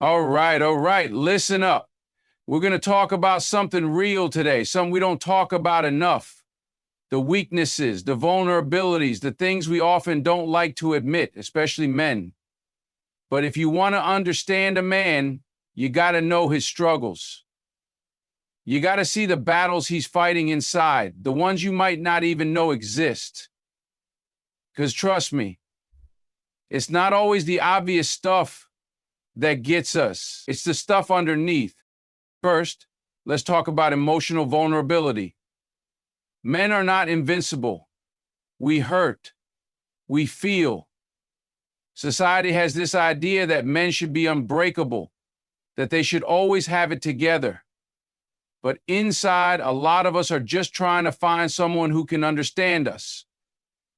All right. Listen up. We're going to talk about something real today, something we don't talk about enough. The weaknesses, the vulnerabilities, the things we often don't like to admit, especially men. But if you want to understand a man, you got to know his struggles. You got to see the battles he's fighting inside, the ones you might not even know exist. Because trust me, it's not always the obvious stuff that gets us, it's the stuff underneath. First, let's talk about emotional vulnerability. Men are not invincible. We hurt. We feel. Society has this idea that men should be unbreakable, that they should always have it together. But inside, a lot of us are just trying to find someone who can understand us.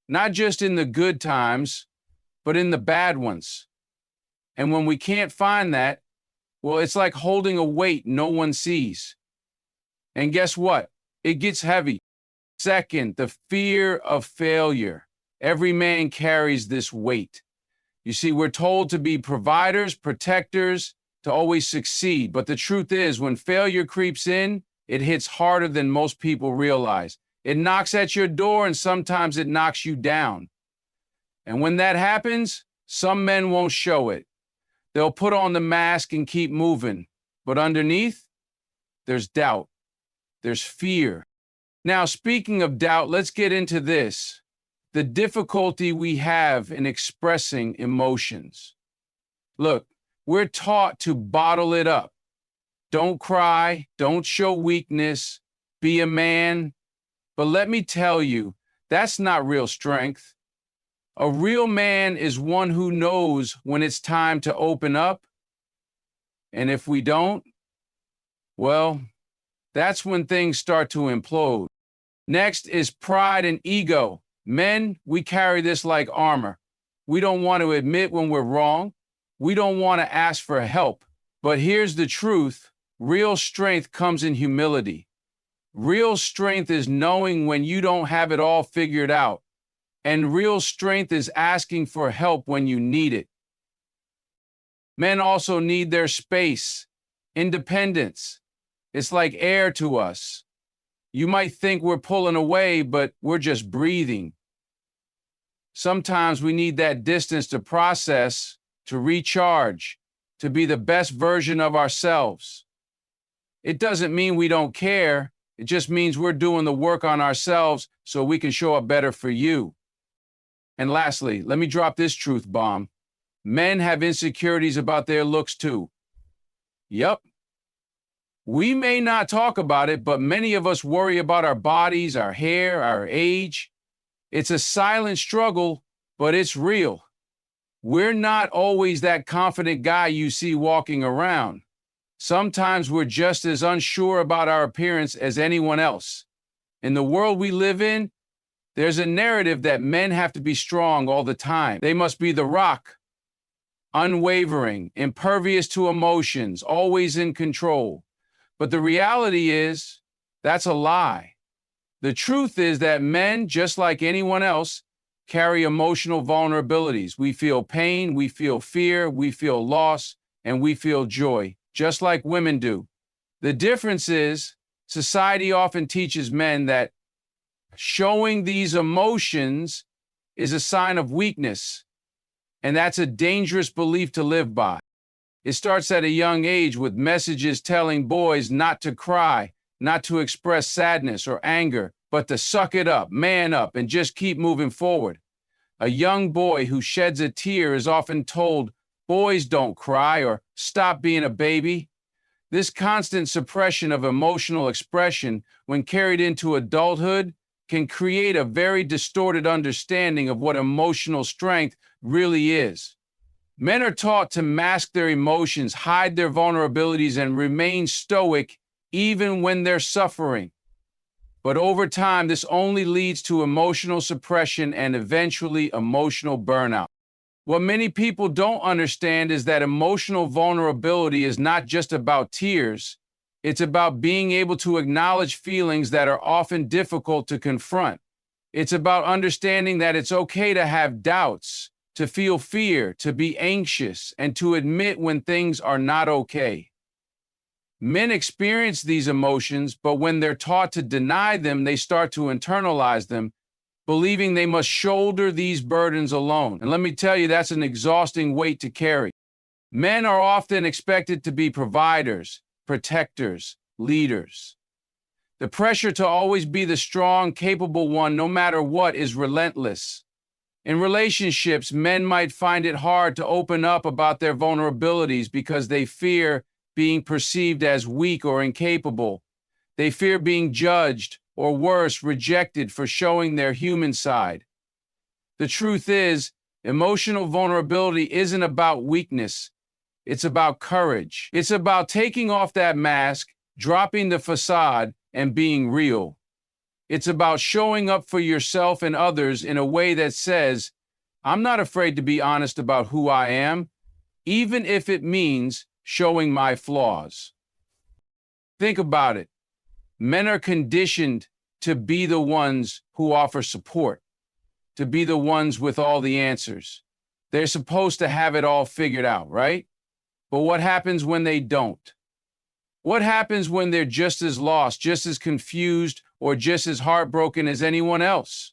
Not just in the good times, but in the bad ones. And when we can't find that, well, it's like holding a weight no one sees. And guess what? It gets heavy. Second, the fear of failure. Every man carries this weight. You see, we're told to be providers, protectors, to always succeed. But the truth is, when failure creeps in, it hits harder than most people realize. It knocks at your door and sometimes it knocks you down. And when that happens, some men won't show it. They'll put on the mask and keep moving. But underneath, there's doubt. There's fear. Now, speaking of doubt, let's get into this. The difficulty we have in expressing emotions. Look, we're taught to bottle it up. Don't cry, don't show weakness, be a man. But let me tell you, that's not real strength. A real man is one who knows when it's time to open up. And if we don't, well, that's when things start to implode. Next is pride and ego. Men, we carry this like armor. We don't want to admit when we're wrong. We don't want to ask for help. But here's the truth. Real strength comes in humility. Real strength is knowing when you don't have it all figured out. And real strength is asking for help when you need it. Men also need their space, independence. It's like air to us. You might think we're pulling away, but we're just breathing. Sometimes we need that distance to process, to recharge, to be the best version of ourselves. It doesn't mean we don't care. It just means we're doing the work on ourselves so we can show up better for you. And lastly, let me drop this truth bomb. Men have insecurities about their looks too. Yep. We may not talk about it, but many of us worry about our bodies, our hair, our age. It's a silent struggle, but it's real. We're not always that confident guy you see walking around. Sometimes we're just as unsure about our appearance as anyone else. In the world we live in, there's a narrative that men have to be strong all the time. They must be the rock, unwavering, impervious to emotions, always in control. But the reality is, that's a lie. The truth is that men, just like anyone else, carry emotional vulnerabilities. We feel pain, we feel fear, we feel loss, and we feel joy, just like women do. The difference is, society often teaches men that showing these emotions is a sign of weakness, and that's a dangerous belief to live by. It starts at a young age with messages telling boys not to cry, not to express sadness or anger, but to suck it up, man up, and just keep moving forward. A young boy who sheds a tear is often told, "Boys don't cry," or "Stop being a baby." This constant suppression of emotional expression, when carried into adulthood, can create a very distorted understanding of what emotional strength really is. Men are taught to mask their emotions, hide their vulnerabilities, and remain stoic even when they're suffering. But over time, this only leads to emotional suppression and eventually emotional burnout. What many people don't understand is that emotional vulnerability is not just about tears. It's about being able to acknowledge feelings that are often difficult to confront. It's about understanding that it's okay to have doubts, to feel fear, to be anxious, and to admit when things are not okay. Men experience these emotions, but when they're taught to deny them, they start to internalize them, believing they must shoulder these burdens alone. And let me tell you, that's an exhausting weight to carry. Men are often expected to be providers, protectors, leaders. The pressure to always be the strong, capable one, no matter what, is relentless. In relationships, men might find it hard to open up about their vulnerabilities because they fear being perceived as weak or incapable. They fear being judged, or worse, rejected for showing their human side. The truth is, emotional vulnerability isn't about weakness. It's about courage. It's about taking off that mask, dropping the facade, and being real. It's about showing up for yourself and others in a way that says, I'm not afraid to be honest about who I am, even if it means showing my flaws. Think about it. Men are conditioned to be the ones who offer support, to be the ones with all the answers. They're supposed to have it all figured out, right? But what happens when they don't? What happens when they're just as lost, just as confused, or just as heartbroken as anyone else?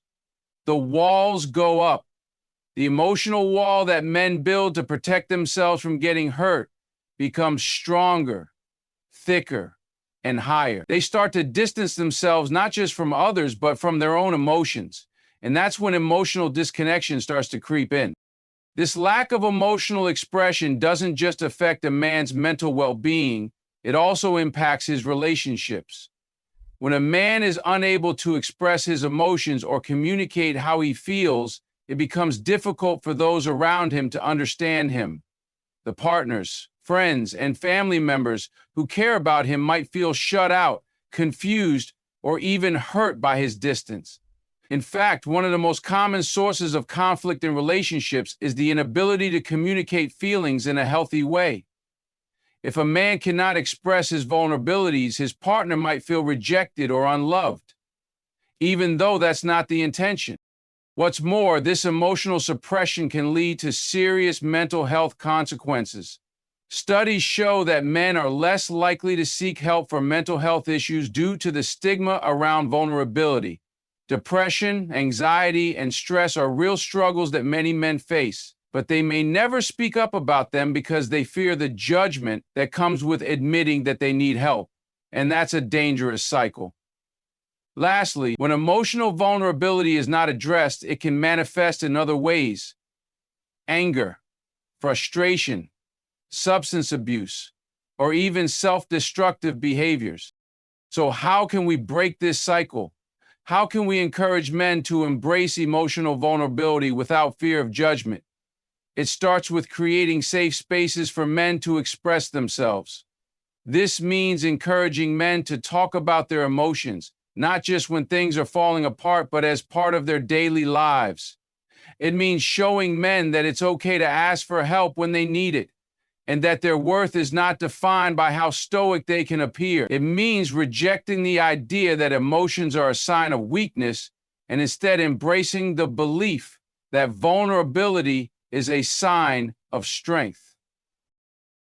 The walls go up. The emotional wall that men build to protect themselves from getting hurt becomes stronger, thicker, and higher. They start to distance themselves not just from others, but from their own emotions. And that's when emotional disconnection starts to creep in. This lack of emotional expression doesn't just affect a man's mental well-being, it also impacts his relationships. When a man is unable to express his emotions or communicate how he feels, it becomes difficult for those around him to understand him. The partners, friends, and family members who care about him might feel shut out, confused, or even hurt by his distance. In fact, one of the most common sources of conflict in relationships is the inability to communicate feelings in a healthy way. If a man cannot express his vulnerabilities, his partner might feel rejected or unloved, even though that's not the intention. What's more, this emotional suppression can lead to serious mental health consequences. Studies show that men are less likely to seek help for mental health issues due to the stigma around vulnerability. Depression, anxiety, and stress are real struggles that many men face, but they may never speak up about them because they fear the judgment that comes with admitting that they need help. And that's a dangerous cycle. Lastly, when emotional vulnerability is not addressed, it can manifest in other ways: anger, frustration, substance abuse, or even self-destructive behaviors. So how can we break this cycle? How can we encourage men to embrace emotional vulnerability without fear of judgment? It starts with creating safe spaces for men to express themselves. This means encouraging men to talk about their emotions, not just when things are falling apart, but as part of their daily lives. It means showing men that it's okay to ask for help when they need it, and that their worth is not defined by how stoic they can appear. It means rejecting the idea that emotions are a sign of weakness and instead embracing the belief that vulnerability is a sign of strength.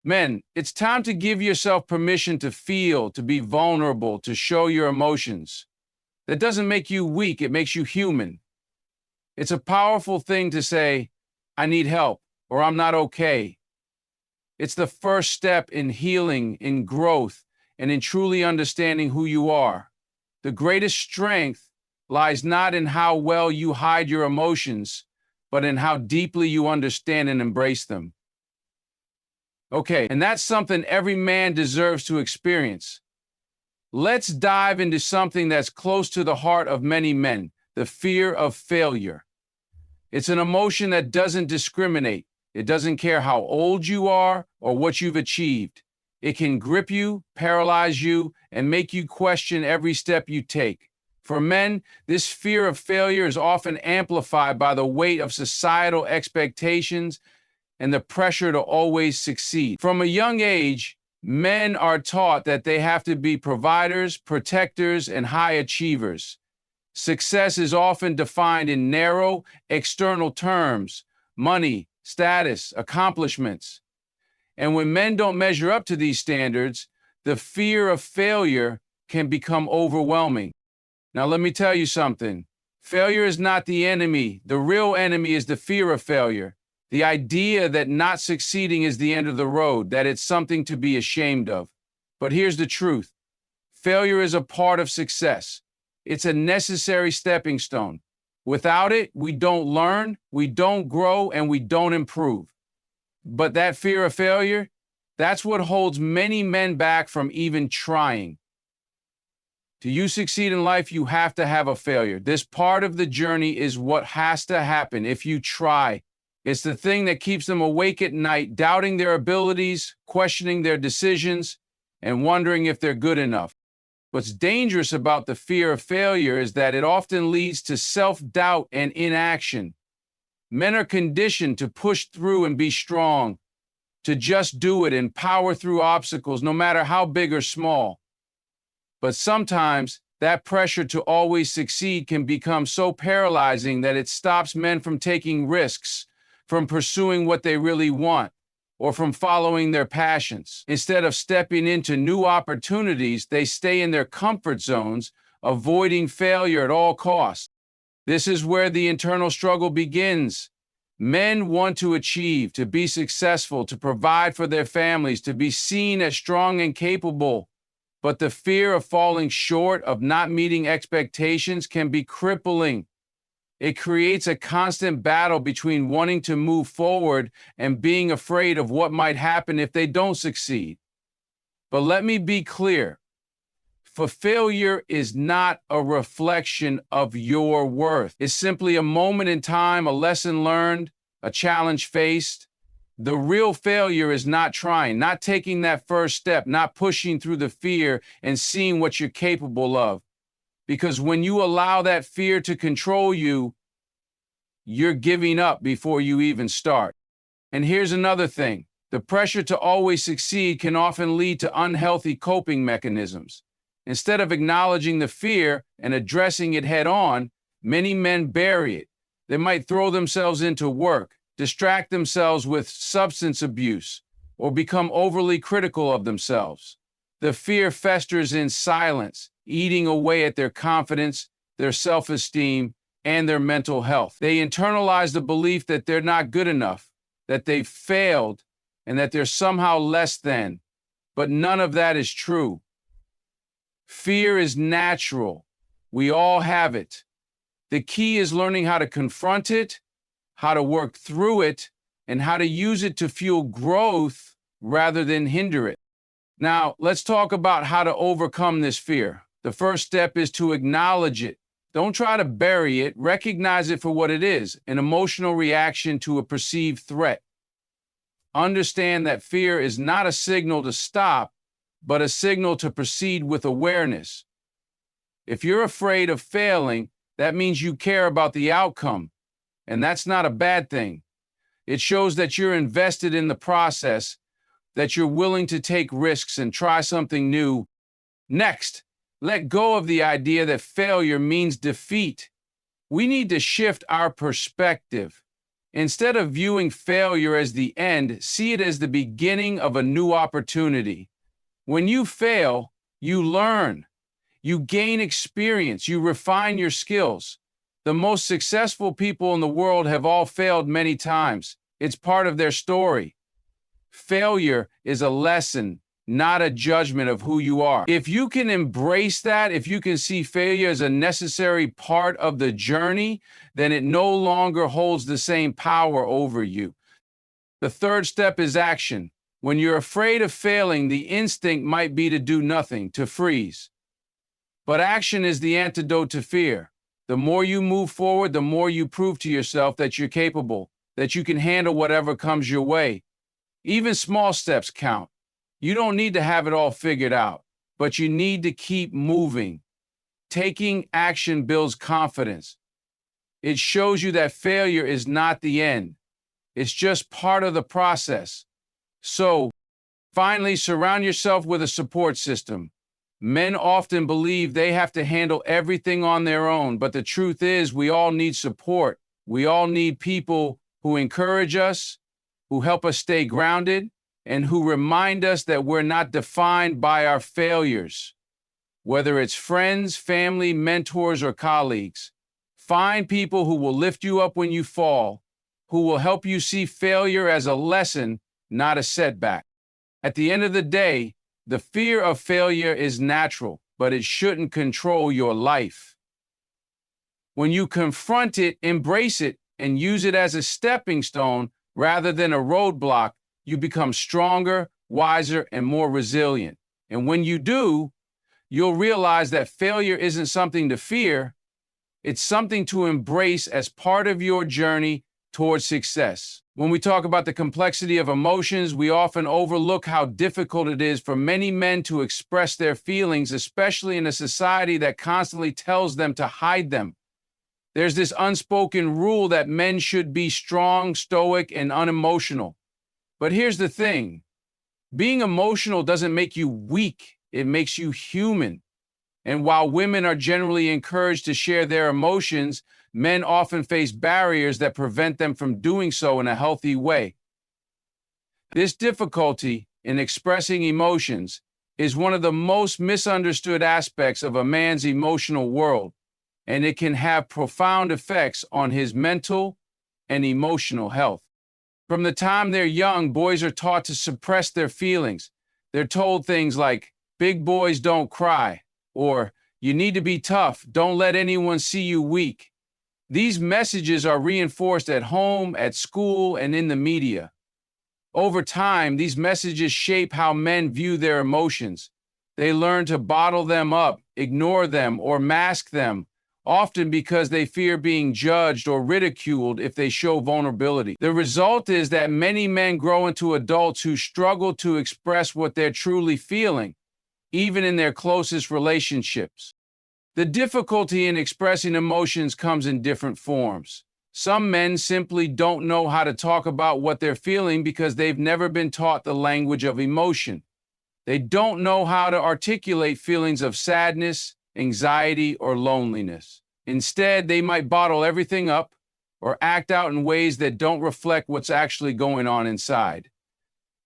Men, it's time to give yourself permission to feel, to be vulnerable, to show your emotions. That doesn't make you weak, it makes you human. It's a powerful thing to say, I need help, or I'm not okay. It's the first step in healing, in growth, and in truly understanding who you are. The greatest strength lies not in how well you hide your emotions, but in how deeply you understand and embrace them. Okay, and that's something every man deserves to experience. Let's dive into something that's close to the heart of many men: the fear of failure. It's an emotion that doesn't discriminate. It doesn't care how old you are or what you've achieved. It can grip you, paralyze you, and make you question every step you take. For men, this fear of failure is often amplified by the weight of societal expectations and the pressure to always succeed. From a young age, men are taught that they have to be providers, protectors, and high achievers. Success is often defined in narrow, external terms: money, status, accomplishments. And when men don't measure up to these standards, the fear of failure can become overwhelming. Now, let me tell you something. Failure is not the enemy. The real enemy is the fear of failure. The idea that not succeeding is the end of the road, that it's something to be ashamed of. But here's the truth. Failure is a part of success. It's a necessary stepping stone. Without it, we don't learn, we don't grow, and we don't improve. But that fear of failure, that's what holds many men back from even trying. Do you succeed in life, you have to have a failure. This part of the journey is what has to happen if you try. It's the thing that keeps them awake at night, doubting their abilities, questioning their decisions, and wondering if they're good enough. What's dangerous about the fear of failure is that it often leads to self-doubt and inaction. Men are conditioned to push through and be strong, to just do it and power through obstacles, no matter how big or small. But sometimes that pressure to always succeed can become so paralyzing that it stops men from taking risks, from pursuing what they really want, or from following their passions. Instead of stepping into new opportunities, they stay in their comfort zones, avoiding failure at all costs. This is where the internal struggle begins. Men want to achieve, to be successful, to provide for their families, to be seen as strong and capable. But the fear of falling short, of not meeting expectations, can be crippling. It creates a constant battle between wanting to move forward and being afraid of what might happen if they don't succeed. But let me be clear. Failure is not a reflection of your worth. It's simply a moment in time, a lesson learned, a challenge faced. The real failure is not trying, not taking that first step, not pushing through the fear and seeing what you're capable of. Because when you allow that fear to control you, you're giving up before you even start. And here's another thing. The pressure to always succeed can often lead to unhealthy coping mechanisms. Instead of acknowledging the fear and addressing it head on, many men bury it. They might throw themselves into work, distract themselves with substance abuse, or become overly critical of themselves. The fear festers in silence, eating away at their confidence, their self-esteem, and their mental health. They internalize the belief that they're not good enough, that they've failed, and that they're somehow less than. But none of that is true. Fear is natural. We all have it. The key is learning how to confront it, how to work through it, and how to use it to fuel growth rather than hinder it. Now, let's talk about how to overcome this fear. The first step is to acknowledge it. Don't try to bury it. Recognize it for what it is, an emotional reaction to a perceived threat. Understand that fear is not a signal to stop, but a signal to proceed with awareness. If you're afraid of failing, that means you care about the outcome, and that's not a bad thing. It shows that you're invested in the process, that you're willing to take risks and try something new. Next, let go of the idea that failure means defeat. We need to shift our perspective. Instead of viewing failure as the end, see it as the beginning of a new opportunity. When you fail, you learn. You gain experience. You refine your skills. The most successful people in the world have all failed many times. It's part of their story. Failure is a lesson, not a judgment of who you are. If you can embrace that, if you can see failure as a necessary part of the journey, then it no longer holds the same power over you. The third step is action. When you're afraid of failing, the instinct might be to do nothing, to freeze. But action is the antidote to fear. The more you move forward, the more you prove to yourself that you're capable, that you can handle whatever comes your way. Even small steps count. You don't need to have it all figured out, but you need to keep moving. Taking action builds confidence. It shows you that failure is not the end. It's just part of the process. So, finally, surround yourself with a support system. Men often believe they have to handle everything on their own, but the truth is we all need support. We all need people who encourage us, who help us stay grounded, and who remind us that we're not defined by our failures. Whether it's friends, family, mentors, or colleagues, find people who will lift you up when you fall, who will help you see failure as a lesson, not a setback. At the end of the day, the fear of failure is natural, but it shouldn't control your life. When you confront it, embrace it, and use it as a stepping stone rather than a roadblock, you become stronger, wiser, and more resilient. And when you do, you'll realize that failure isn't something to fear, it's something to embrace as part of your journey towards success. When we talk about the complexity of emotions, we often overlook how difficult it is for many men to express their feelings, especially in a society that constantly tells them to hide them. There's this unspoken rule that men should be strong, stoic, and unemotional. But here's the thing. Being emotional doesn't make you weak. It makes you human. And while women are generally encouraged to share their emotions, men often face barriers that prevent them from doing so in a healthy way. This difficulty in expressing emotions is one of the most misunderstood aspects of a man's emotional world, and it can have profound effects on his mental and emotional health. From the time they're young, boys are taught to suppress their feelings. They're told things like, "Big boys don't cry," or "You need to be tough, don't let anyone see you weak." These messages are reinforced at home, at school, and in the media. Over time, these messages shape how men view their emotions. They learn to bottle them up, ignore them, or mask them, often because they fear being judged or ridiculed if they show vulnerability. The result is that many men grow into adults who struggle to express what they're truly feeling, even in their closest relationships. The difficulty in expressing emotions comes in different forms. Some men simply don't know how to talk about what they're feeling because they've never been taught the language of emotion. They don't know how to articulate feelings of sadness, anxiety, or loneliness. Instead, they might bottle everything up or act out in ways that don't reflect what's actually going on inside.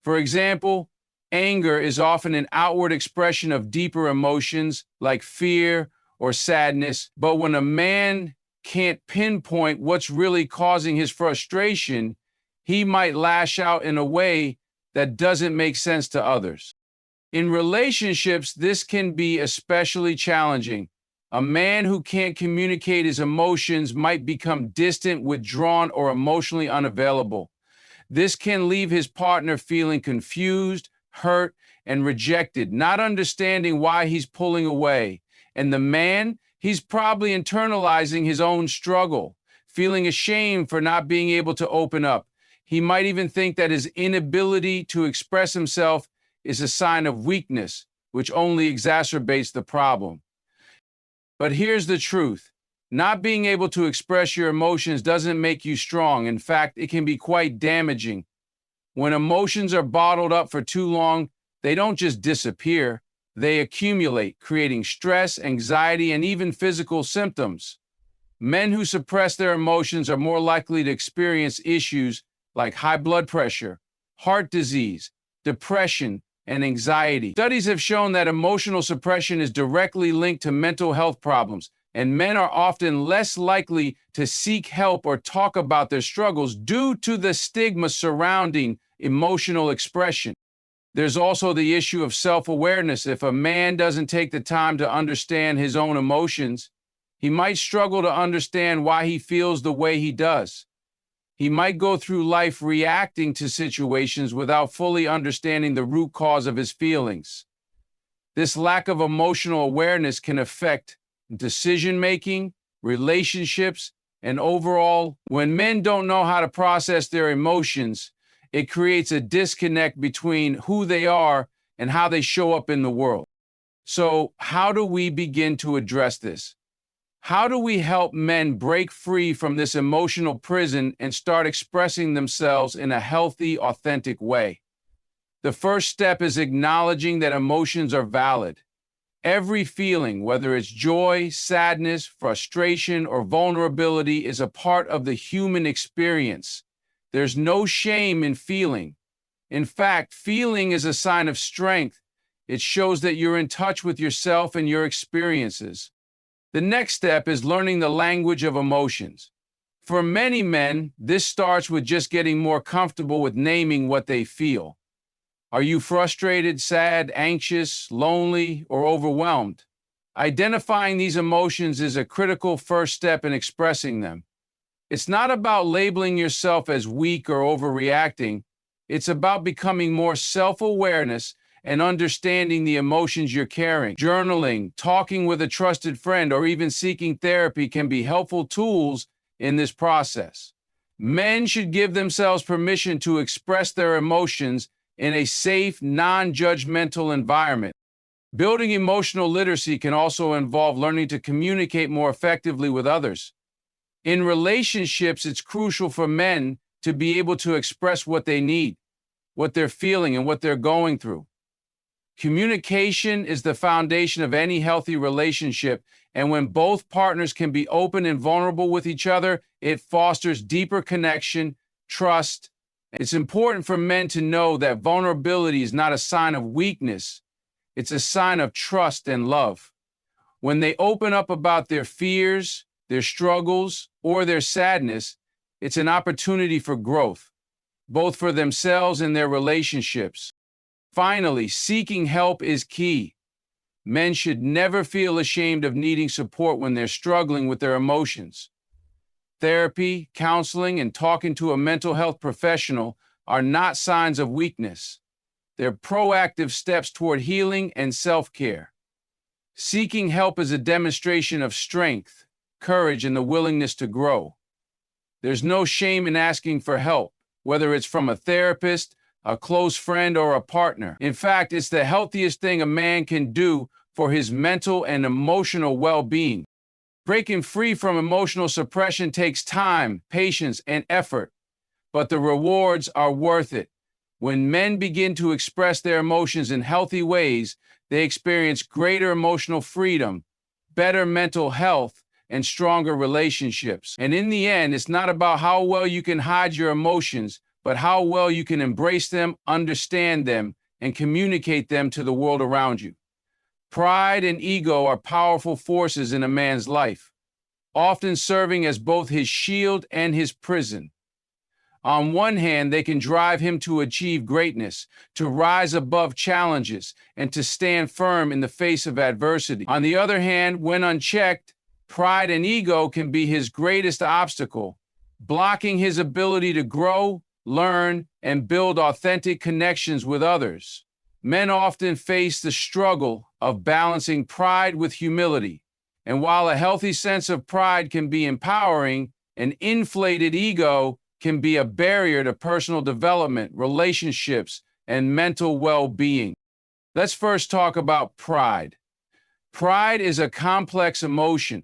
For example, anger is often an outward expression of deeper emotions like fear or sadness, but when a man can't pinpoint what's really causing his frustration, he might lash out in a way that doesn't make sense to others. In relationships, this can be especially challenging. A man who can't communicate his emotions might become distant, withdrawn, or emotionally unavailable. This can leave his partner feeling confused, hurt, and rejected, not understanding why he's pulling away. And the man, he's probably internalizing his own struggle, feeling ashamed for not being able to open up. He might even think that his inability to express himself is a sign of weakness, which only exacerbates the problem. But here's the truth. Not being able to express your emotions doesn't make you strong. In fact, it can be quite damaging. When emotions are bottled up for too long, they don't just disappear. They accumulate, creating stress, anxiety, and even physical symptoms. Men who suppress their emotions are more likely to experience issues like high blood pressure, heart disease, depression, and anxiety. Studies have shown that emotional suppression is directly linked to mental health problems, and men are often less likely to seek help or talk about their struggles due to the stigma surrounding emotional expression. There's also the issue of self-awareness. If a man doesn't take the time to understand his own emotions, he might struggle to understand why he feels the way he does. He might go through life reacting to situations without fully understanding the root cause of his feelings. This lack of emotional awareness can affect decision-making, relationships, and overall, when men don't know how to process their emotions, it creates a disconnect between who they are and how they show up in the world. So, how do we begin to address this? How do we help men break free from this emotional prison and start expressing themselves in a healthy, authentic way? The first step is acknowledging that emotions are valid. Every feeling, whether it's joy, sadness, frustration, or vulnerability, is a part of the human experience. There's no shame in feeling. In fact, feeling is a sign of strength. It shows that you're in touch with yourself and your experiences. The next step is learning the language of emotions. For many men, this starts with just getting more comfortable with naming what they feel. Are you frustrated, sad, anxious, lonely, or overwhelmed? Identifying these emotions is a critical first step in expressing them. It's not about labeling yourself as weak or overreacting. It's about becoming more self-awareness and understanding the emotions you're carrying. Journaling, talking with a trusted friend, or even seeking therapy can be helpful tools in this process. Men should give themselves permission to express their emotions in a safe, non-judgmental environment. Building emotional literacy can also involve learning to communicate more effectively with others. In relationships, it's crucial for men to be able to express what they need, what they're feeling, and what they're going through. Communication is the foundation of any healthy relationship, and when both partners can be open and vulnerable with each other, it fosters deeper connection, trust. It's important for men to know that vulnerability is not a sign of weakness. It's a sign of trust and love. When they open up about their fears, their struggles, or their sadness, it's an opportunity for growth, both for themselves and their relationships. Finally, seeking help is key. Men should never feel ashamed of needing support when they're struggling with their emotions. Therapy, counseling, and talking to a mental health professional are not signs of weakness. They're proactive steps toward healing and self-care. Seeking help is a demonstration of strength, courage, and the willingness to grow. There's no shame in asking for help, whether it's from a therapist, a close friend, or a partner. In fact, it's the healthiest thing a man can do for his mental and emotional well-being. Breaking free from emotional suppression takes time, patience, and effort, but the rewards are worth it. When men begin to express their emotions in healthy ways, they experience greater emotional freedom, better mental health, and stronger relationships. And in the end, it's not about how well you can hide your emotions, but how well you can embrace them, understand them, and communicate them to the world around you. Pride and ego are powerful forces in a man's life, often serving as both his shield and his prison. On one hand, they can drive him to achieve greatness, to rise above challenges, and to stand firm in the face of adversity. On the other hand, when unchecked, pride and ego can be his greatest obstacle, blocking his ability to grow, learn, and build authentic connections with others. Men often face the struggle of balancing pride with humility. And while a healthy sense of pride can be empowering, an inflated ego can be a barrier to personal development, relationships, and mental well-being. Let's first talk about pride. Pride is a complex emotion.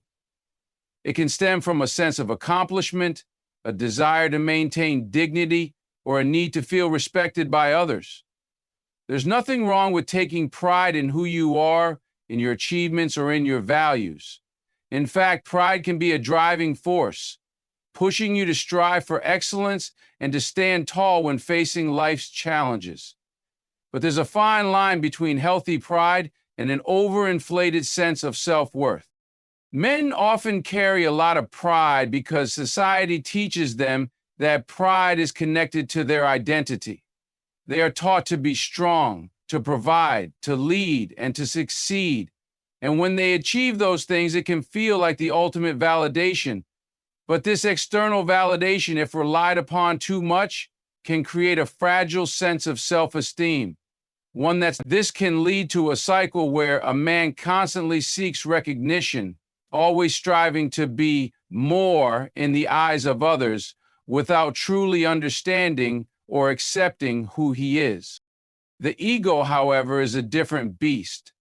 It can stem from a sense of accomplishment, a desire to maintain dignity, or a need to feel respected by others. There's nothing wrong with taking pride in who you are, in your achievements, or in your values. In fact, pride can be a driving force, pushing you to strive for excellence and to stand tall when facing life's challenges. But there's a fine line between healthy pride and an overinflated sense of self-worth. Men often carry a lot of pride because society teaches them that pride is connected to their identity. They are taught to be strong, to provide, to lead, and to succeed. And when they achieve those things, it can feel like the ultimate validation. But this external validation, if relied upon too much, can create a fragile sense of self-esteem. This can lead to a cycle where a man constantly seeks recognition, always striving to be more in the eyes of others without truly understanding or accepting who he is. The ego, however, is a different beast.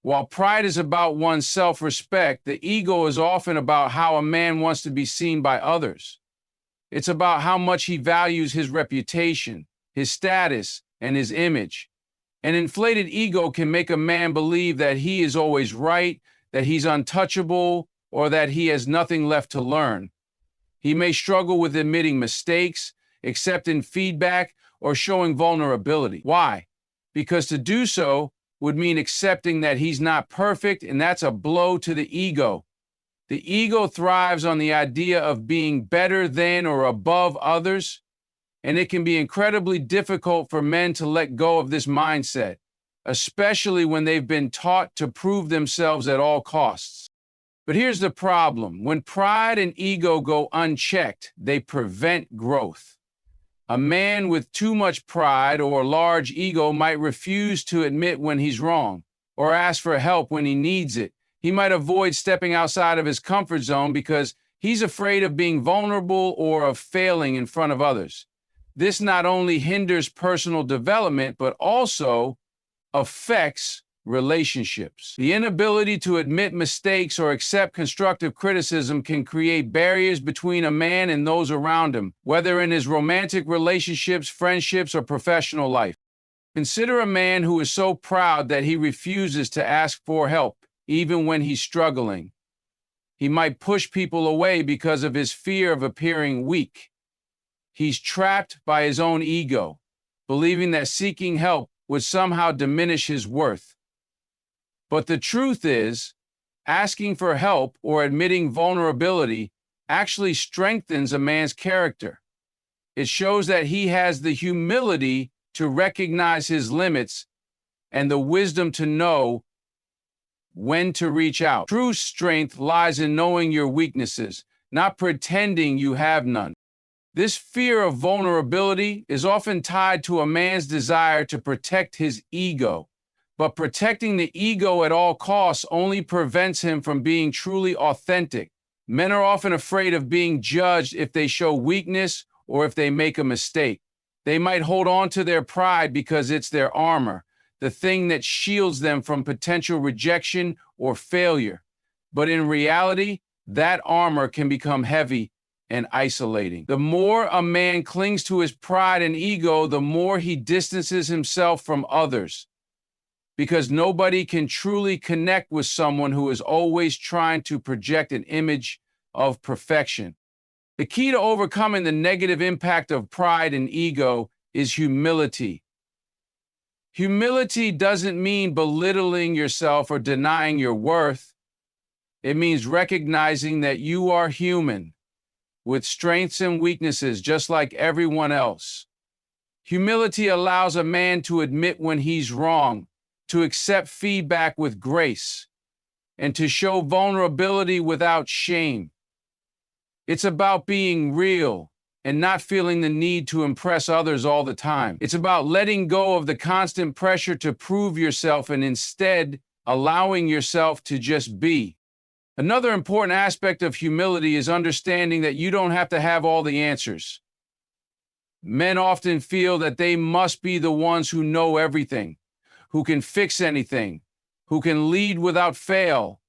While pride is about one's self-respect, the ego is often about how a man wants to be seen by others. It's about how much he values his reputation, his status, and his image. An inflated ego can make a man believe that he is always right, that he's untouchable, or that he has nothing left to learn. He may struggle with admitting mistakes, accepting feedback, or showing vulnerability. Why? Because to do so would mean accepting that he's not perfect, and that's a blow to the ego. The ego thrives on the idea of being better than or above others, and it can be incredibly difficult for men to let go of this mindset, especially when they've been taught to prove themselves at all costs. But here's the problem. When pride and ego go unchecked, they prevent growth. A man with too much pride or large ego might refuse to admit when he's wrong or ask for help when he needs it. He might avoid stepping outside of his comfort zone because he's afraid of being vulnerable or of failing in front of others. This not only hinders personal development, but also affects relationships. The inability to admit mistakes or accept constructive criticism can create barriers between a man and those around him, whether in his romantic relationships, friendships, or professional life. Consider a man who is so proud that he refuses to ask for help, even when he's struggling. He might push people away because of his fear of appearing weak. He's trapped by his own ego, believing that seeking help would somehow diminish his worth. But the truth is, asking for help or admitting vulnerability actually strengthens a man's character. It shows that he has the humility to recognize his limits and the wisdom to know when to reach out. True strength lies in knowing your weaknesses, not pretending you have none. This fear of vulnerability is often tied to a man's desire to protect his ego. But protecting the ego at all costs only prevents him from being truly authentic. Men are often afraid of being judged if they show weakness or if they make a mistake. They might hold on to their pride because it's their armor, the thing that shields them from potential rejection or failure. But in reality, that armor can become heavy and isolating. The more a man clings to his pride and ego, the more he distances himself from others. Because nobody can truly connect with someone who is always trying to project an image of perfection. The key to overcoming the negative impact of pride and ego is humility. Humility doesn't mean belittling yourself or denying your worth. It means recognizing that you are human, with strengths and weaknesses just like everyone else. Humility allows a man to admit when he's wrong, to accept feedback with grace, and to show vulnerability without shame. It's about being real and not feeling the need to impress others all the time. It's about letting go of the constant pressure to prove yourself and instead allowing yourself to just be. Another important aspect of humility is understanding that you don't have to have all the answers. Men often feel that they must be the ones who know everything, who can fix anything, who can lead without fail.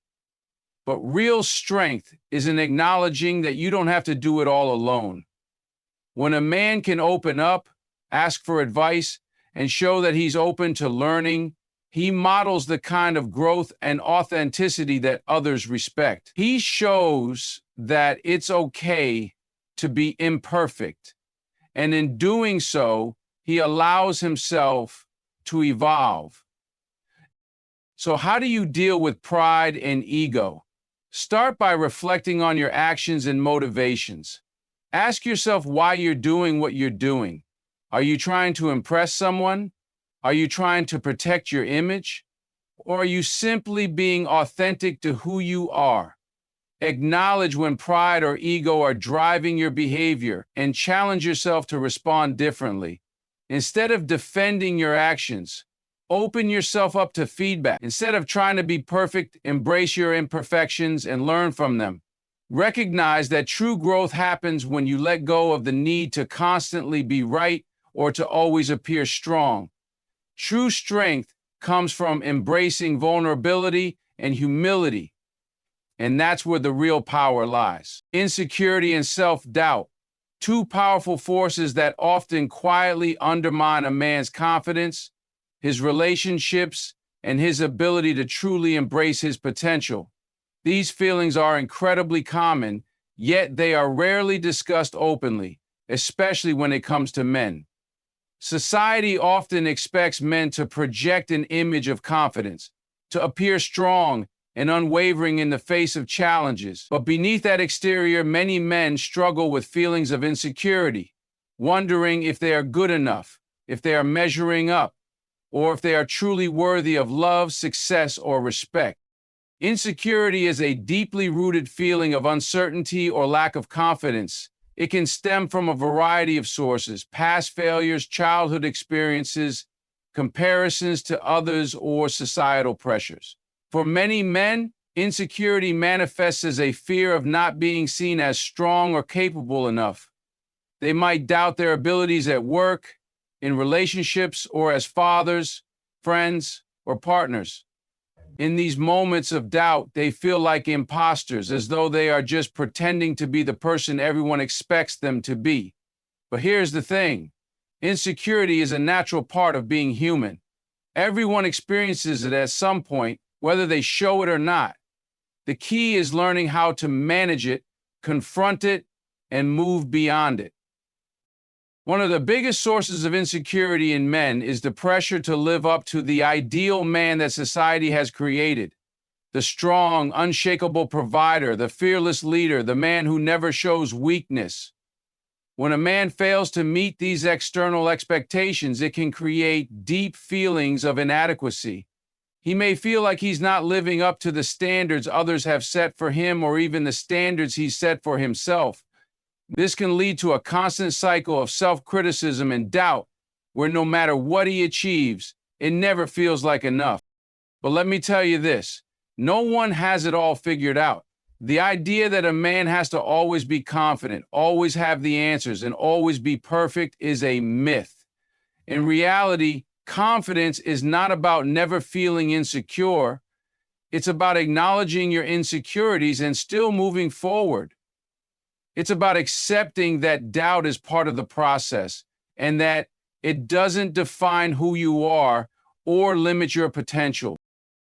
But real strength is in acknowledging that you don't have to do it all alone. When a man can open up, ask for advice, and show that he's open to learning, he models the kind of growth and authenticity that others respect. He shows that it's okay to be imperfect, and in doing so, he allows himself to evolve. So how do you deal with pride and ego? Start by reflecting on your actions and motivations. Ask yourself why you're doing what you're doing. Are you trying to impress someone? Are you trying to protect your image? Or are you simply being authentic to who you are? Acknowledge when pride or ego are driving your behavior and challenge yourself to respond differently. Instead of defending your actions, open yourself up to feedback. Instead of trying to be perfect, embrace your imperfections and learn from them. Recognize that true growth happens when you let go of the need to constantly be right or to always appear strong. True strength comes from embracing vulnerability and humility, and that's where the real power lies. Insecurity and self-doubt, two powerful forces that often quietly undermine a man's confidence, his relationships, and his ability to truly embrace his potential. These feelings are incredibly common, yet they are rarely discussed openly. especially when it comes to men. Society often expects men to project an image of confidence, to appear strong and unwavering in the face of challenges. But beneath that exterior, many men struggle with feelings of insecurity, wondering if they are good enough, if they are measuring up, or if they are truly worthy of love, success, or respect. Insecurity is a deeply rooted feeling of uncertainty or lack of confidence. It can stem from a variety of sources: past failures, childhood experiences, comparisons to others, or societal pressures. For many men, insecurity manifests as a fear of not being seen as strong or capable enough. They might doubt their abilities at work, in relationships, or as fathers, friends, or partners. In these moments of doubt, they feel like imposters, as though they are just pretending to be the person everyone expects them to be. But here's the thing: insecurity is a natural part of being human. Everyone experiences it at some point, whether they show it or not. The key is learning how to manage it, confront it, and move beyond it. One of the biggest sources of insecurity in men is the pressure to live up to the ideal man that society has created. The strong, unshakable provider, the fearless leader, the man who never shows weakness. When a man fails to meet these external expectations, it can create deep feelings of inadequacy. He may feel like he's not living up to the standards others have set for him, or even the standards he's set for himself. This can lead to a constant cycle of self-criticism and doubt, where no matter what he achieves, it never feels like enough. But let me tell you this: no one has it all figured out. The idea that a man has to always be confident, always have the answers, and always be perfect is a myth. In reality, confidence is not about never feeling insecure. It's about acknowledging your insecurities and still moving forward. It's about accepting that doubt is part of the process and that it doesn't define who you are or limit your potential.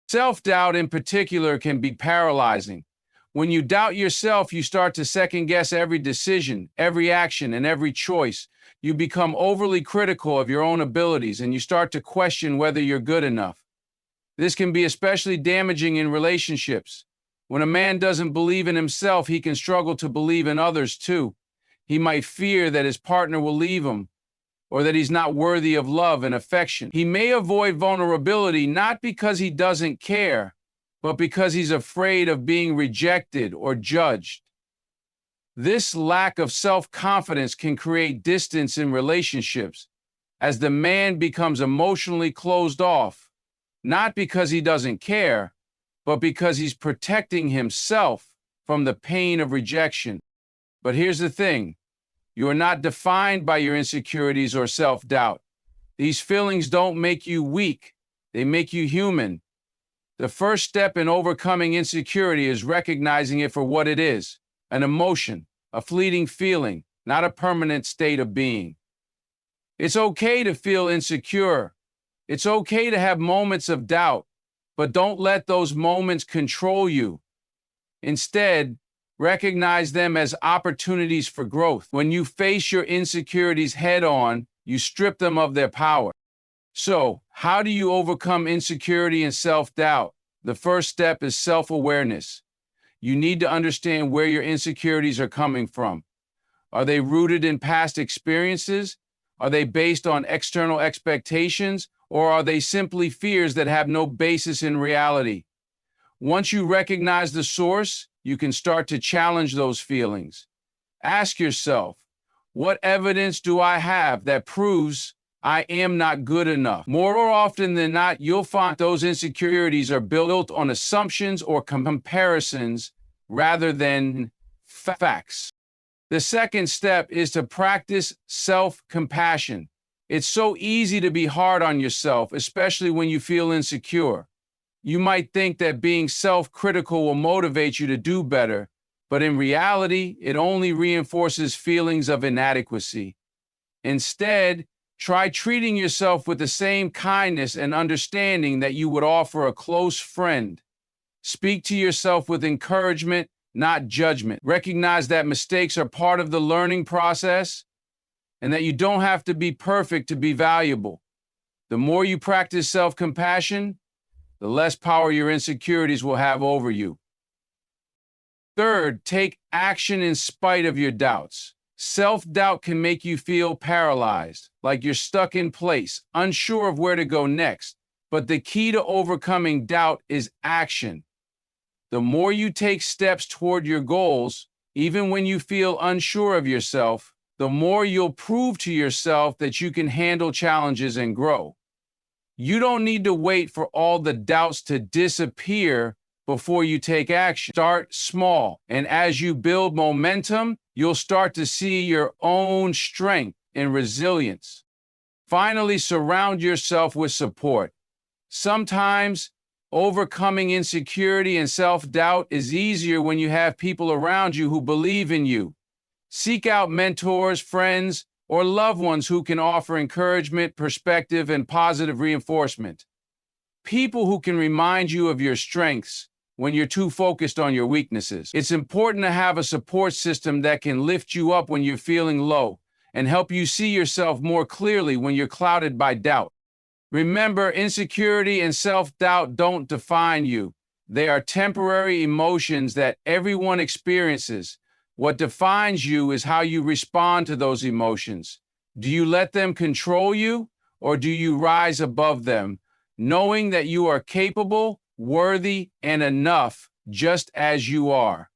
Self-doubt in particular can be paralyzing. When you doubt yourself, you start to second-guess every decision, every action, and every choice. You become overly critical of your own abilities, and you start to question whether you're good enough. This can be especially damaging in relationships. When a man doesn't believe in himself, he can struggle to believe in others too. He might fear that his partner will leave him, or that he's not worthy of love and affection. He may avoid vulnerability not because he doesn't care, but because he's afraid of being rejected or judged. This lack of self-confidence can create distance in relationships, as the man becomes emotionally closed off, not because he doesn't care, but because he's protecting himself from the pain of rejection. But here's the thing: you are not defined by your insecurities or self-doubt. These feelings don't make you weak, they make you human. The first step in overcoming insecurity is recognizing it for what it is: an emotion, a fleeting feeling, not a permanent state of being. It's okay to feel insecure. It's okay to have moments of doubt, but don't let those moments control you. Instead, recognize them as opportunities for growth. When you face your insecurities head on, you strip them of their power. So, how do you overcome insecurity and self-doubt? The first step is self-awareness. You need to understand where your insecurities are coming from. Are they rooted in past experiences? Are they based on external expectations? Or are they simply fears that have no basis in reality? Once you recognize the source, you can start to challenge those feelings. Ask yourself, what evidence do I have that proves I am not good enough? More often than not, you'll find those insecurities are built on assumptions or comparisons rather than facts. The second step is to practice self-compassion. It's so easy to be hard on yourself, especially when you feel insecure. You might think that being self-critical will motivate you to do better, but in reality, it only reinforces feelings of inadequacy. Instead, try treating yourself with the same kindness and understanding that you would offer a close friend. Speak to yourself with encouragement, not judgment. Recognize that mistakes are part of the learning process. and that you don't have to be perfect to be valuable. The more you practice self-compassion, the less power your insecurities will have over you. Third, take action in spite of your doubts. Self-doubt can make you feel paralyzed, like you're stuck in place, unsure of where to go next. But the key to overcoming doubt is action. The more you take steps toward your goals, even when you feel unsure of yourself, the more you'll prove to yourself that you can handle challenges and grow. You don't need to wait for all the doubts to disappear before you take action. Start small, and as you build momentum, you'll start to see your own strength and resilience. Finally, surround yourself with support. Sometimes overcoming insecurity and self-doubt is easier when you have people around you who believe in you. Seek out mentors, friends, or loved ones who can offer encouragement, perspective, and positive reinforcement. People who can remind you of your strengths when you're too focused on your weaknesses. It's important to have a support system that can lift you up when you're feeling low and help you see yourself more clearly when you're clouded by doubt. Remember, insecurity and self-doubt don't define you. They are temporary emotions that everyone experiences. What defines you is how you respond to those emotions. Do you let them control you, or do you rise above them, knowing that you are capable, worthy, and enough just as you are?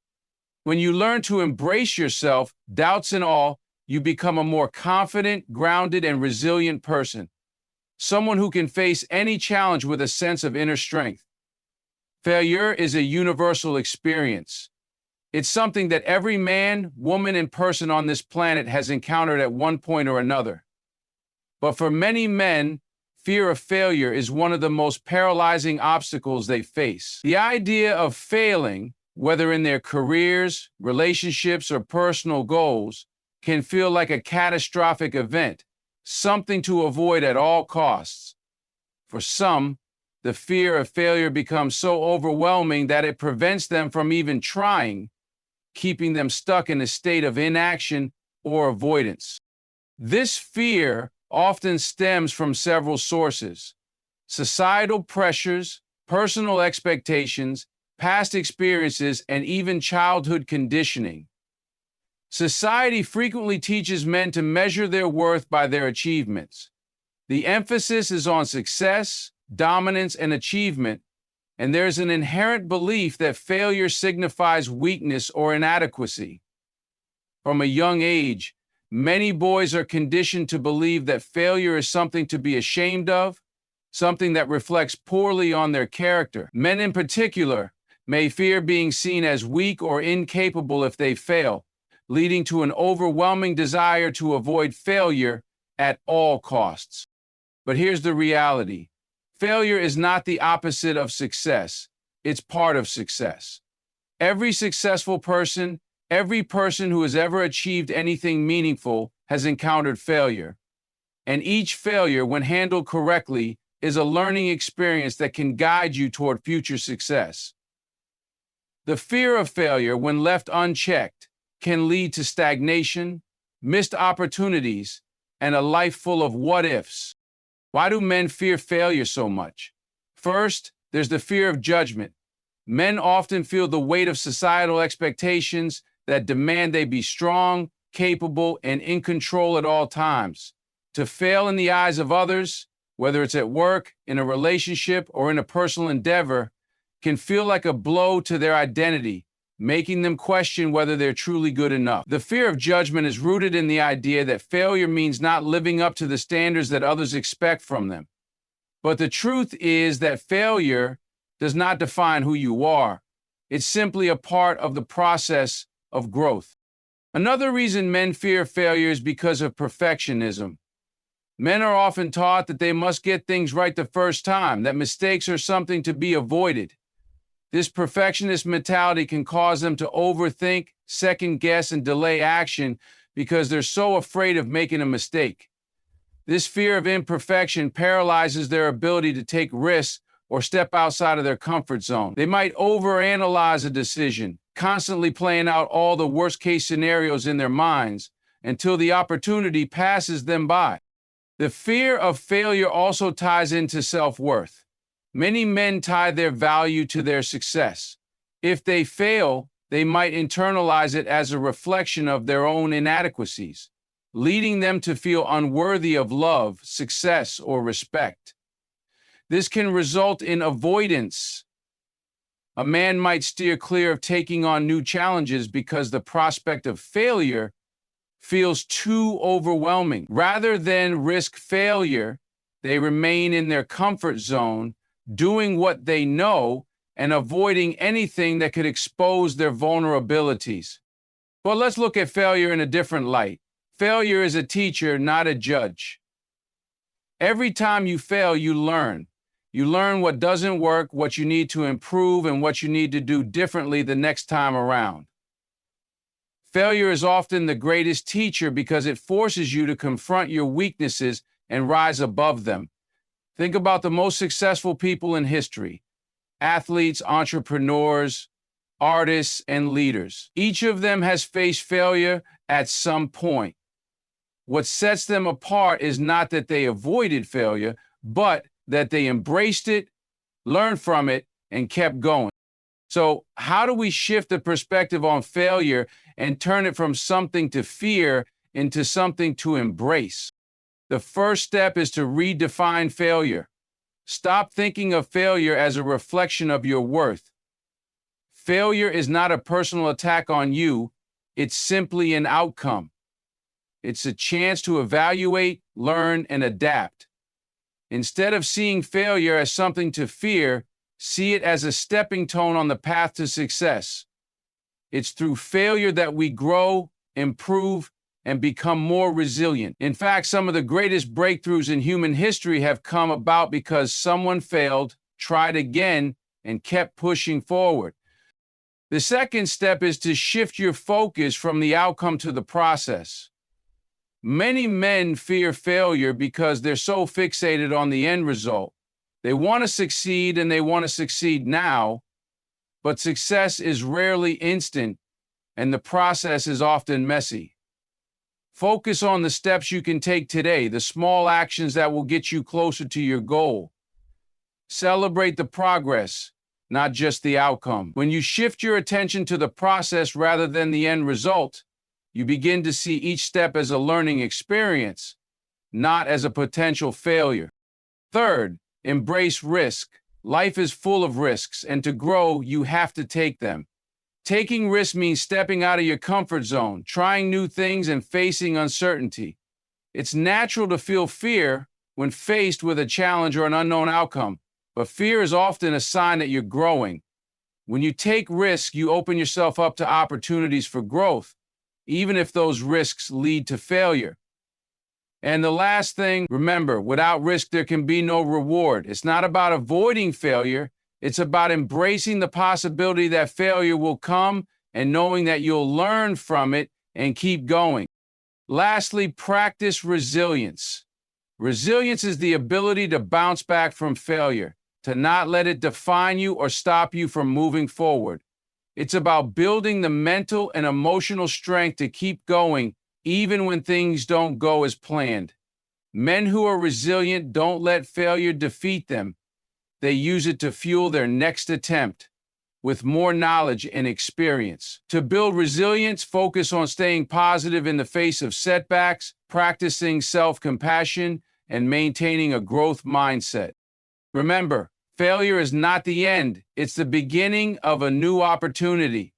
When you learn to embrace yourself, doubts and all, you become a more confident, grounded, and resilient person. Someone who can face any challenge with a sense of inner strength. Failure is a universal experience. It's something that every man, woman, and person on this planet has encountered at one point or another. But for many men, fear of failure is one of the most paralyzing obstacles they face. The idea of failing, whether in their careers, relationships, or personal goals, can feel like a catastrophic event, something to avoid at all costs. For some, the fear of failure becomes so overwhelming that it prevents them from even trying, keeping them stuck in a state of inaction or avoidance. This fear often stems from several sources: societal pressures, personal expectations, past experiences, and even childhood conditioning. Society frequently teaches men to measure their worth by their achievements. The emphasis is on success, dominance, and achievement, and there's an inherent belief that failure signifies weakness or inadequacy. From a young age, many boys are conditioned to believe that failure is something to be ashamed of, something that reflects poorly on their character. Men in particular may fear being seen as weak or incapable if they fail, leading to an overwhelming desire to avoid failure at all costs. But here's the reality. Failure is not the opposite of success. It's part of success. Every successful person, every person who has ever achieved anything meaningful has encountered failure. And each failure, when handled correctly, is a learning experience that can guide you toward future success. The fear of failure, when left unchecked, can lead to stagnation, missed opportunities, and a life full of what-ifs. Why do men fear failure so much? First, there's the fear of judgment. Men often feel the weight of societal expectations that demand they be strong, capable, and in control at all times. To fail in the eyes of others, whether it's at work, in a relationship, or in a personal endeavor, can feel like a blow to their identity, making them question whether they're truly good enough. The fear of judgment is rooted in the idea that failure means not living up to the standards that others expect from them. But the truth is that failure does not define who you are. It's simply a part of the process of growth. Another reason men fear failure is because of perfectionism. Men are often taught that they must get things right the first time, that mistakes are something to be avoided. This perfectionist mentality can cause them to overthink, second guess, and delay action because they're so afraid of making a mistake. This fear of imperfection paralyzes their ability to take risks or step outside of their comfort zone. They might overanalyze a decision, constantly playing out all the worst-case scenarios in their minds, until the opportunity passes them by. The fear of failure also ties into self-worth. Many men tie their value to their success. If they fail, they might internalize it as a reflection of their own inadequacies, leading them to feel unworthy of love, success, or respect. This can result in avoidance. A man might steer clear of taking on new challenges because the prospect of failure feels too overwhelming. Rather than risk failure, they remain in their comfort zone, doing what they know and avoiding anything that could expose their vulnerabilities. But let's look at failure in a different light. Failure is a teacher, not a judge. Every time you fail, you learn. You learn what doesn't work, what you need to improve, and what you need to do differently the next time around. Failure is often the greatest teacher because it forces you to confront your weaknesses and rise above them. Think about the most successful people in history: athletes, entrepreneurs, artists, and leaders. Each of them has faced failure at some point. What sets them apart is not that they avoided failure, but that they embraced it, learned from it, and kept going. So, how do we shift the perspective on failure and turn it from something to fear into something to embrace? The first step is to redefine failure. Stop thinking of failure as a reflection of your worth. Failure is not a personal attack on you, it's simply an outcome. It's a chance to evaluate, learn, and adapt. Instead of seeing failure as something to fear, see it as a stepping stone on the path to success. It's through failure that we grow, improve, and become more resilient. In fact, some of the greatest breakthroughs in human history have come about because someone failed, tried again, and kept pushing forward. The second step is to shift your focus from the outcome to the process. Many men fear failure because they're so fixated on the end result. They want to succeed and they want to succeed now, but success is rarely instant and the process is often messy. Focus on the steps you can take today, the small actions that will get you closer to your goal. Celebrate the progress, not just the outcome. When you shift your attention to the process rather than the end result, you begin to see each step as a learning experience, not as a potential failure. Third, embrace risk. Life is full of risks, and to grow, you have to take them. Taking risks means stepping out of your comfort zone, trying new things, and facing uncertainty. It's natural to feel fear when faced with a challenge or an unknown outcome, but fear is often a sign that you're growing. When you take risks, you open yourself up to opportunities for growth, even if those risks lead to failure. And the last thing, remember, without risk, there can be no reward. It's not about avoiding failure. It's about embracing the possibility that failure will come and knowing that you'll learn from it and keep going. Lastly, practice resilience. Resilience is the ability to bounce back from failure, to not let it define you or stop you from moving forward. It's about building the mental and emotional strength to keep going even when things don't go as planned. Men who are resilient don't let failure defeat them. They use it to fuel their next attempt with more knowledge and experience. To build resilience, focus on staying positive in the face of setbacks, practicing self-compassion, and maintaining a growth mindset. Remember, failure is not the end. It's the beginning of a new opportunity.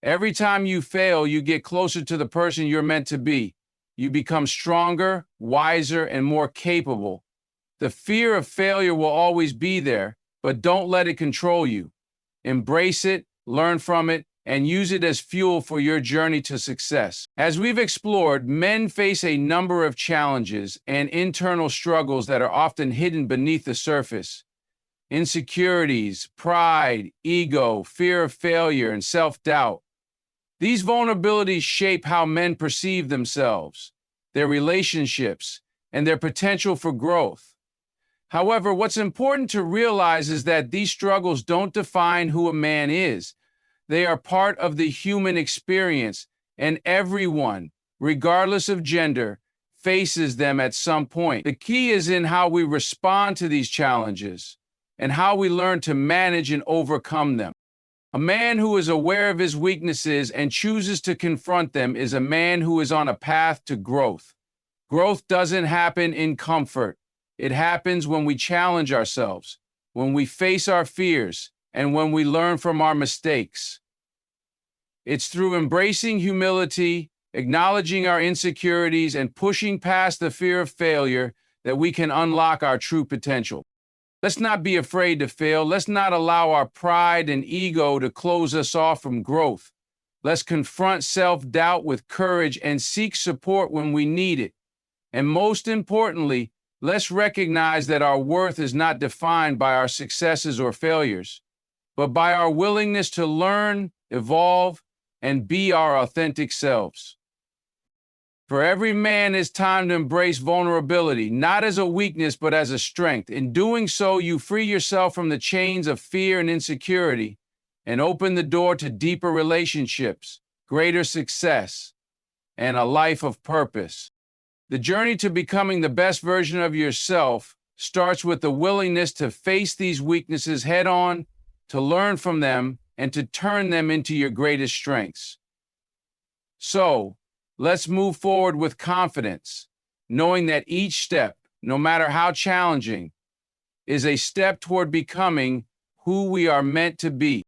Every time you fail, you get closer to the person you're meant to be. You become stronger, wiser, and more capable. The fear of failure will always be there, but don't let it control you. Embrace it, learn from it, and use it as fuel for your journey to success. As we've explored, men face a number of challenges and internal struggles that are often hidden beneath the surface. Insecurities, pride, ego, fear of failure, and self-doubt. These vulnerabilities shape how men perceive themselves, their relationships, and their potential for growth. However, what's important to realize is that these struggles don't define who a man is. They are part of the human experience, and everyone, regardless of gender, faces them at some point. The key is in how we respond to these challenges and how we learn to manage and overcome them. A man who is aware of his weaknesses and chooses to confront them is a man who is on a path to growth. Growth doesn't happen in comfort. It happens when we challenge ourselves, when we face our fears, and when we learn from our mistakes. It's through embracing humility, acknowledging our insecurities, and pushing past the fear of failure that we can unlock our true potential. Let's not be afraid to fail. Let's not allow our pride and ego to close us off from growth. Let's confront self-doubt with courage and seek support when we need it. And most importantly, let's recognize that our worth is not defined by our successes or failures, but by our willingness to learn, evolve, and be our authentic selves. For every man, it's time to embrace vulnerability, not as a weakness, but as a strength. In doing so, you free yourself from the chains of fear and insecurity and open the door to deeper relationships, greater success, and a life of purpose. The journey to becoming the best version of yourself starts with the willingness to face these weaknesses head on, to learn from them, and to turn them into your greatest strengths. So, let's move forward with confidence, knowing that each step, no matter how challenging, is a step toward becoming who we are meant to be.